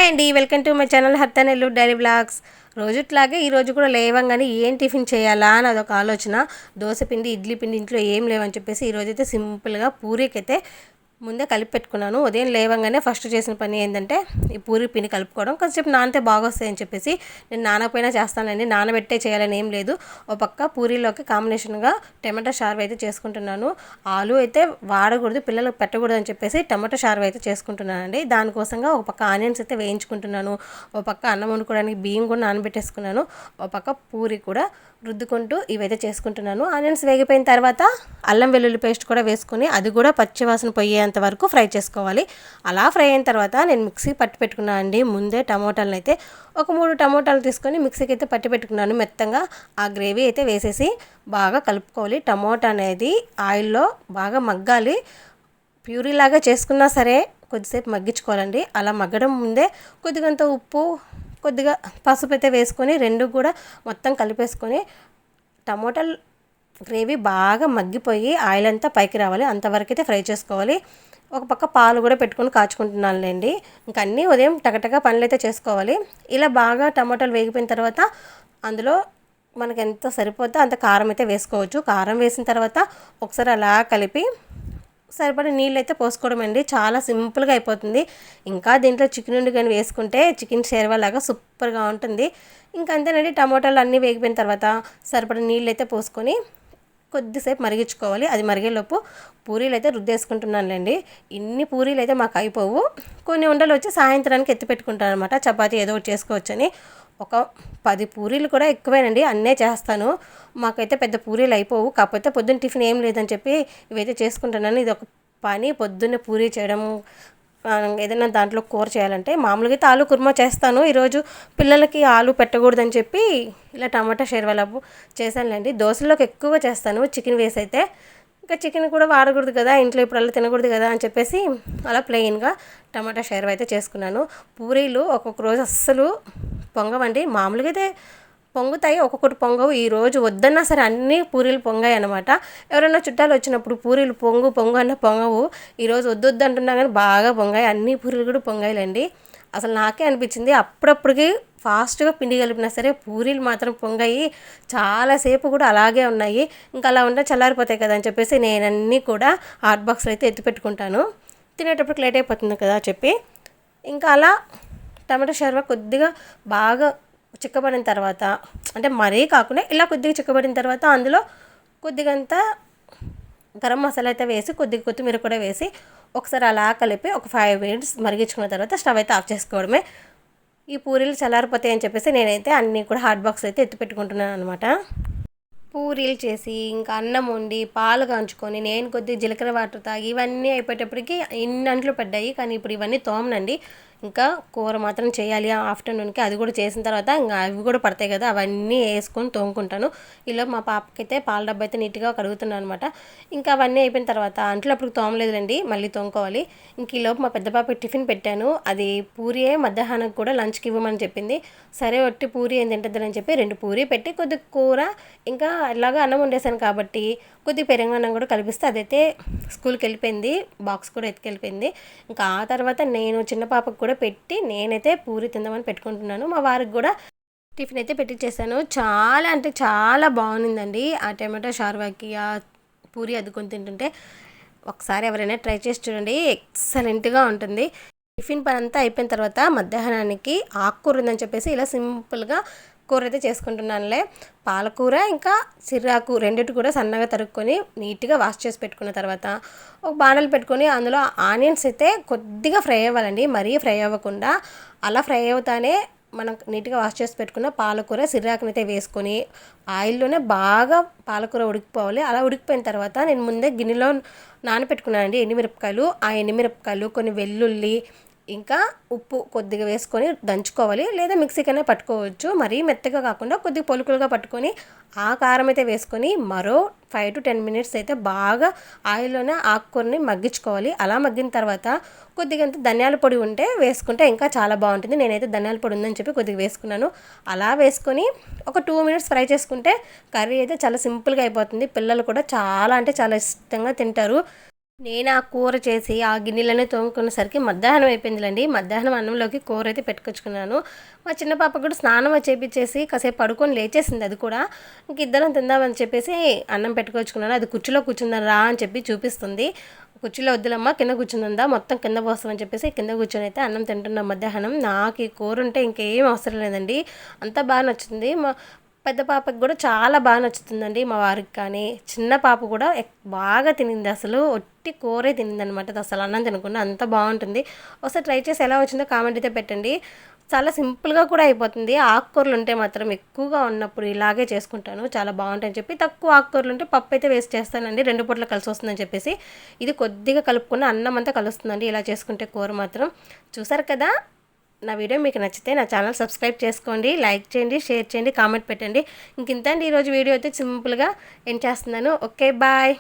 Hi అండి, welcome to my channel హర్త Nellore diary blogs. రోజుట్లాగే ఈరోజు కూడా లేవంగానే ఏం టిఫిన్ చేయాలా అని అదొక ఆలోచన. దోశ పిండి, ఇడ్లీ పిండి ఇంట్లో ఏం లేవని చెప్పేసి ఈరోజైతే సింపుల్గా పూరీకైతే ముందే కలిపి పెట్టుకున్నాను. ఉదయం లేవంగానే ఫస్ట్ చేసిన పని ఏంటంటే ఈ పూరీ పిండి కలుపుకోవడం. కొంచెంసేపు నానితే బాగొస్తాయని చెప్పేసి నేను నానకపోయినా చేస్తానండి, నానబెట్టే చేయాలని ఏం లేదు. ఒక పక్క పూరీలోకి కాంబినేషన్గా టమాటా షార్వ అయితే చేసుకుంటున్నాను. ఆలు అయితే వాడకూడదు, పిల్లలకు పెట్టకూడదు అని చెప్పేసి టమాటా షార్వ అయితే చేసుకుంటున్నానండి. దానికోసంగా ఒక పక్క ఆనియన్స్ అయితే వేయించుకుంటున్నాను. ఒక పక్క అన్నం వండుకోవడానికి బియ్యం కూడా నానబెట్టేసుకున్నాను. ఒక పక్క పూరి కూడా రుద్దుకుంటూ ఇవైతే చేసుకుంటున్నాను. ఆనియన్స్ వేగిపోయిన తర్వాత అల్లం వెల్లుల్లి పేస్ట్ కూడా వేసుకొని అది కూడా పచ్చివాసన పోయేంత వరకు ఫ్రై చేసుకోవాలి. అలా ఫ్రై అయిన తర్వాత నేను మిక్సీ పట్టి పెట్టుకున్నాను అండి. ముందే టమోటాలను అయితే ఒక 3 టమోటాలు తీసుకొని మిక్సీకి అయితే పట్టి పెట్టుకున్నాను. మెత్తంగా ఆ గ్రేవీ అయితే వేసేసి బాగా కలుపుకోవాలి. టమోటా అనేది ఆయిల్లో బాగా మగ్గాలి. ప్యూరీలాగా చేసుకున్నా సరే కొద్దిసేపు మగ్గించుకోవాలండి. అలా మగ్గడం ముందే కొద్దిగంత ఉప్పు, కొద్దిగా పసుపు అయితే వేసుకొని రెండు కూడా మొత్తం కలిపేసుకొని టమోటాలు గ్రేవీ బాగా మగ్గిపోయి ఆయిల్ అంతా పైకి రావాలి, అంతవరకు అయితే ఫ్రై చేసుకోవాలి. ఒక పక్క పాలు కూడా పెట్టుకొని కాచుకుంటున్నానులేండి. ఇంక అన్నీ ఉదయం టగటగా పనులు అయితే చేసుకోవాలి. ఇలా బాగా టమోటాలు వేగిపోయిన తర్వాత అందులో మనకి ఎంత సరిపోతే అంత కారం అయితే వేసుకోవచ్చు. కారం వేసిన తర్వాత ఒకసారి అలా కలిపి సరిపడే నీళ్ళు అయితే పోసుకోవడం అండి. చాలా సింపుల్గా అయిపోతుంది. ఇంకా దీంట్లో చికెన్ ఉండి కానీ వేసుకుంటే చికెన్ షేర్వా లాగా సూపర్గా ఉంటుంది. ఇంకా అంతేనండి, టమోటాలు అన్నీ వేగిపోయిన తర్వాత సరిపడే నీళ్ళు అయితే పోసుకొని కొద్దిసేపు మరిగించుకోవాలి. అది మరిగేలోపు పూరీలు అయితే రుద్దేసుకుంటున్నానులేండి. ఇన్ని పూరీలు అయితే మాకు అయిపోవు. కొన్ని ఉండలు వచ్చి సాయంత్రానికి ఎత్తి పెట్టుకుంటాను అనమాట. చపాతీ ఏదో ఒకటి చేసుకోవచ్చని. ఒక 10 పూరీలు కూడా ఎక్కువేనండి, అన్నే చేస్తాను. మాకైతే పెద్ద పూరీలు అయిపోవు. కాకపోతే పొద్దున్న టిఫిన్ ఏం లేదని చెప్పి ఇవైతే చేసుకుంటున్నాను. ఇది ఒక పని, పొద్దున్నే పూరీ చేయడం, ఏదైనా దాంట్లో కూర చేయాలంటే. మామూలుగా అయితే ఆలు కుర్మా చేస్తాను. ఈరోజు పిల్లలకి ఆలు పెట్టకూడదని చెప్పి ఇలా టమాటా షేర్వాలాపు చేశానులేండి. దోశల్లోకి ఎక్కువగా చేస్తాను చికెన్ వేసి అయితే. ఇంకా చికెన్ కూడా వాడకూడదు కదా ఇంట్లో, ఇప్పుడు అలా తినకూడదు కదా అని చెప్పేసి అలా ప్లెయిన్గా టమాటా షేర్వా అయితే చేసుకున్నాను. పూరీలు ఒక్కొక్క రోజు అస్సలు పొంగవండి. మామూలుగా అయితే పొంగుతాయి, ఒక్కొక్కటి పొంగవు. ఈరోజు వద్దన్నా సరే అన్నీ పూరీలు పొంగాయి అనమాట. ఎవరైనా చుట్టాలు వచ్చినప్పుడు పూరీలు పొంగు పొంగు అన్న పొంగవు. ఈరోజు వద్దు అంటున్నా కానీ బాగా పొంగాయి, అన్ని పూరీలు కూడా పొంగాయిలండి. అసలు నాకే అనిపించింది, అప్పుడప్పటికి ఫాస్ట్గా పిండి కలిపినా సరే పూరీలు మాత్రం పొంగాయి. చాలాసేపు కూడా అలాగే ఉన్నాయి. ఇంకా అలా ఉంటే చల్లారిపోతాయి కదా అని చెప్పేసి నేను అన్నీ కూడా హాట్ బాక్స్లో అయితే ఎత్తి పెట్టుకుంటాను. తినేటప్పటికి లేట్ అయిపోతుంది కదా చెప్పి. ఇంకా అలా టమాటా షర్వా కొద్దిగా బాగా చిక్కబడిన తర్వాత, అంటే మరీ కాకుండా ఇలా కొద్దిగా చిక్కబడిన తర్వాత అందులో కొద్దిగంత గరం మసాలా అయితే వేసి కొద్దిగా కొత్తిమీర కూడా వేసి ఒకసారి అలా కలిపి ఒక 5 మినిట్స్ మరిగించుకున్న తర్వాత స్టవ్ అయితే ఆఫ్ చేసుకోవడమే. ఈ పూరీలు చల్లారిపోతాయి అని చెప్పేసి నేనైతే అన్నీ కూడా హాట్ బాక్స్ అయితే ఎత్తి పెట్టుకుంటున్నాను అనమాట. పూరీలు చేసి ఇంకా అన్నం వండి పాలు కాంచుకొని నేను కొద్దిగా జీలకర్ర వాటర్ తాగి ఇవన్నీ అయిపోయేటప్పటికి ఇన్ని అంట్లు పడ్డాయి. కానీ ఇప్పుడు ఇవన్నీ తోమనండి. ఇంకా కూర మాత్రం చేయాలి ఆఫ్టర్నూన్కి. అది కూడా చేసిన తర్వాత ఇంకా అవి కూడా పడతాయి కదా, అవన్నీ వేసుకొని తోముకుంటాను. ఇలా మా పాపకైతే పాల డబ్బా అయితే నీట్గా కడుగుతున్నాను అనమాట. ఇంకా అవన్నీ అయిపోయిన తర్వాత అంట్లు అప్పుడు తోమలేదులేండి, మళ్ళీ తోముకోవాలి. ఇంక ఈలోపు మా పెద్ద పాపకి టిఫిన్ పెట్టాను. అది పూరియే మధ్యాహ్నం కూడా లంచ్కి ఇవ్వమని చెప్పింది. సరే ఒట్టి పూరి ఏం తింటుందని చెప్పి 2 పూరి పెట్టి కొద్దిగా కూర ఇంకా ఇలాగా అన్నం వండేసాను కాబట్టి కొద్దిగా పెరుగన్నం కూడా కలిపిస్తే అదైతే స్కూల్కి వెళ్ళిపోయింది, బాక్స్ కూడా ఎత్తుకెళ్ళిపోయింది. ఇంకా ఆ తర్వాత నేను చిన్న పాపకు కూడా పెట్టి నేనైతే పూరి తిందామని పెట్టుకుంటున్నాను. మా వారికి కూడా టిఫిన్ అయితే పెట్టించేసాను. చాలా అంటే చాలా బాగుందండి ఆ టమాటో షార్వాకి ఆ పూరి అద్దుకొని తింటుంటే. ఒకసారి ఎవరైనా ట్రై చేసి చూడండి, ఎక్సలెంట్గా ఉంటుంది. టిఫిన్ పని అంతా అయిపోయిన తర్వాత మధ్యాహ్నానికి ఆకుకూర ఉందని చెప్పేసి ఇలా సింపుల్గా కూర అయితే చేసుకుంటున్నానులే. పాలకూర ఇంకా సిర్రాకు రెండిటి కూడా సన్నగా తరుక్కొని నీట్గా వాష్ చేసి పెట్టుకున్న తర్వాత ఒక బాణలు పెట్టుకొని అందులో ఆనియన్స్ అయితే కొద్దిగా ఫ్రై అవ్వాలండి, మరీ ఫ్రై అవ్వకుండా. అలా ఫ్రై అవుతానే మనం నీట్గా వాష్ చేసి పెట్టుకున్న పాలకూర సిర్రాకుని అయితే వేసుకొని ఆయిల్లోనే బాగా పాలకూర ఉడికిపోవాలి. అలా ఉడికిపోయిన తర్వాత నేను ముందే గిన్నెలో నానబెట్టుకున్నానండి ఎండుమిరపకాయలు. ఆ ఎండుమిరపకాయలు, కొన్ని వెల్లుల్లి, ఇంకా ఉప్పు కొద్దిగా వేసుకొని దంచుకోవాలి, లేదా మిక్సీకైనా పట్టుకోవచ్చు. మరీ మెత్తగా కాకుండా కొద్దిగా పొలుకులుగా పట్టుకొని ఆ కారం అయితే వేసుకొని మరో 5 to 10 మినిట్స్ అయితే బాగా ఆయిల్లోనే ఆకుకూరని మగ్గించుకోవాలి. అలా మగ్గిన తర్వాత కొద్దిగా ధనియాల పొడి ఉంటే వేసుకుంటే ఇంకా చాలా బాగుంటుంది. నేనైతే ధనియాల పొడి ఉందని చెప్పి కొద్దిగా వేసుకున్నాను. అలా వేసుకొని ఒక 2 మినిట్స్ ఫ్రై చేసుకుంటే కర్రీ అయితే చాలా సింపుల్గా అయిపోతుంది. పిల్లలు కూడా చాలా అంటే చాలా ఇష్టంగా తింటారు. నేను ఆ కూర చేసి ఆ గిన్నెలన్నీ తోముకునేసరికి మధ్యాహ్నం అయిపోయిందిలేండి. మధ్యాహ్నం అన్నంలోకి కూర అయితే పెట్టుకొచ్చుకున్నాను. మా చిన్న పాప కూడా స్నానం అది చేపిచ్చేసి కాసేపు పడుకొని లేచేసింది అది కూడా. ఇంక ఇద్దరం తిందామని చెప్పేసి అన్నం పెట్టుకొచ్చుకున్నాను. అది కుర్చీలో కూర్చుందని రా అని చెప్పి చూపిస్తుంది. కుర్చీలో వద్దులమ్మా కింద కూర్చుందా మొత్తం కింద పోస్తామని చెప్పేసి కింద కూర్చొని అయితే అన్నం తింటున్నాం మధ్యాహ్నం. నాకు ఈ కూర ఉంటే ఇంకేం అవసరం లేదండి. అంతా బాగా నచ్చుతుంది. పెద్ద పాపకి కూడా చాలా బాగా నచ్చుతుందండి. మా వారికి కానీ చిన్న పాప కూడా బాగా తినింది. అసలు ఒట్టి కూరే తినిందనమాట. అసలు అన్నం తినకుండా అంత బాగుంటుంది. ఒకసారి ట్రై చేసి ఎలా వచ్చిందో కామెంట్ అయితే పెట్టండి. చాలా సింపుల్గా కూడా అయిపోతుంది. ఆకుకూరలు ఉంటే మాత్రం ఎక్కువగా ఉన్నప్పుడు ఇలాగే చేసుకుంటాను. చాలా బాగుంటాయని చెప్పి తక్కువ ఆకుకూరలు ఉంటే పప్పు అయితే వేస్ట్ చేస్తానండి. 2 పూటలు కలిసి వస్తుందని చెప్పేసి ఇది కొద్దిగా కలుపుకున్న అన్నం అంతా కలుస్తుందండి ఇలా చేసుకుంటే కూర మాత్రం. చూసారు కదా, నా వీడియో మీకు నచ్చితే నా ఛానల్ సబ్స్క్రైబ్ చేసుకోండి, లైక్ చేయండి, షేర్ చేయండి, కామెంట్ పెట్టండి. ఇంత అండి ఈరోజు వీడియో అయితే సింపుల్గా ఎండ్ చేస్తున్నాను. Okay bye.